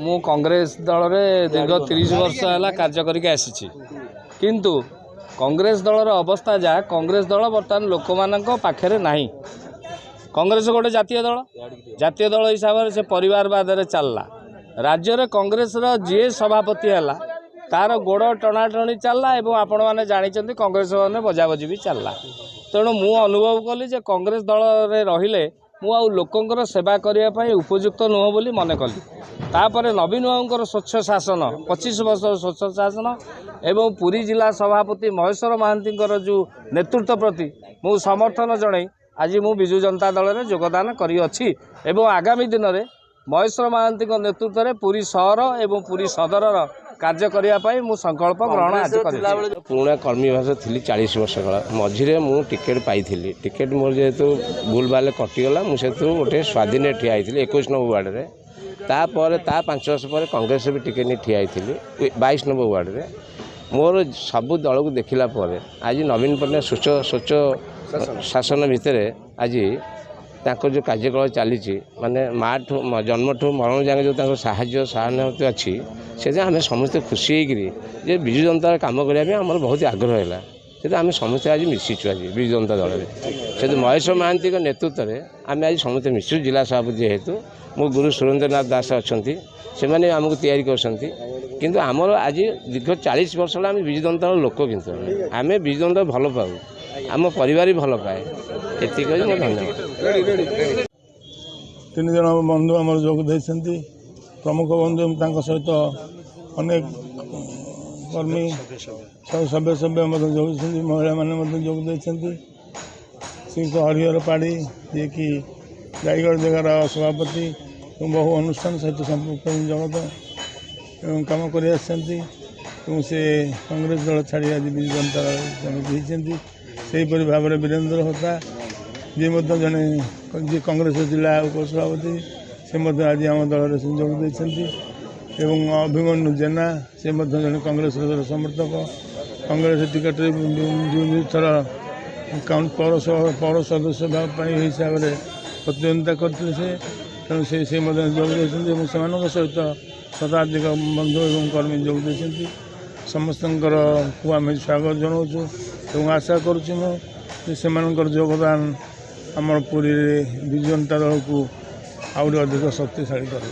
मु कांग्रेस दल में दीर्घ 30 वर्ष है कार्य करके आसी किंतु कांग्रेस दलर अवस्था जहाँ कांग्रेस दल बर्तमान लोक मान पाखे ना कांग्रेस गोटे जातीय दल हिसाब से परिवारवाद चलला राज्य में कांग्रेस जी सभापति है तार गोड़ टणाटणी चलला एवं आपण मैंने जानते कांग्रेस मैंने बजाबजी भी चलला तेणु मु अनुभव कली जे कांग्रेस दल में रहिले मु लोकंर सेवा करने उपयुक्त नुह बोली मन कली तापर नवीन बाबूर स्वच्छ शासन 25 वर्ष स्वच्छ शासन एवं पुरी जिला सभापति महेश्वर महांती जो नेतृत्व प्रति मु समर्थन जन आज मु विजु जनता दल में योगदान करी एवं आगामी दिन में महेश्वर महांती नेतृत्व में पुरी सहर एवं पुरी सदर कार्य करने मु संकल्प ग्रहण आज कर पुराना कर्मी भाषा थी 40 वर्ष काल मझे मु टिकेट पाई टिकेट मोर जेहेतु भूल भाल कटिगला मुझे गोटे स्वाधीन ठिया 21 नंबर वार्ड में तापर 5 वर्ष पर कांग्रेस भी टिकेट नहीं ठिया 22 नंबर वार्ड में मोर सबू दल को देखला आज नवीन पट्टनायक स्वच्छ शासन भितर आज जो कार्यकलाप चली माने माँ ठू जन्म ठू मरण जाए जो साहाଯ୍य सहानुभूति अच्छी से आम समस्ते खुशी होकर विजु जनता कम करने आम बहुत आग्रह है से आम समस्ते आज मिशीचु आज विजु जनता दल में से महेश्वर महांती नेतृत्व में आम आज समस्ते मिशु जिला सभापति जेहेतु मो गुरु सुरेंद्रनाथ दास अच्छा से मैंने आमको तैयारी कर आमर आज दीर्घ 40 वर्ष आम विजु जनता लोक किंतु आम विजु जनता भल पाऊ आम परिवार भी भल पाए ये धन्यवाद 3 जन बंधु आम जोग देते प्रमुख बंधु सहित अनेक कर्मी सभ्य जोग महिला मैंने जोग देते श्री हरिहर पाड़ी जी कि गाईगढ़ जगार सभापति बहु अनुष्ठान सहित संपुक्त जगत कम कर से कांग्रेस दल छाड़ी आज विजु जनता दल सेहीपरि भाव में वीरेंद्र होता जी जड़े जी कांग्रेस जिला उपसभापति से आज आम दल में जोग देते अभिमन्यु जेना से जड़े कांग्रेस समर्थक कांग्रेस टिकेट थर काउंट पौर सदस्य हिसाब से प्रतिद्वंदिता करते तेणु से जोग देते सहित शताधिक बंधु और कर्मी जोग देते समस्त को आम स्वागत जनाऊँ आशा करूँ योगदान आम पुरी विजु जनता दल को आउरी अधिक शक्तिशाली कर।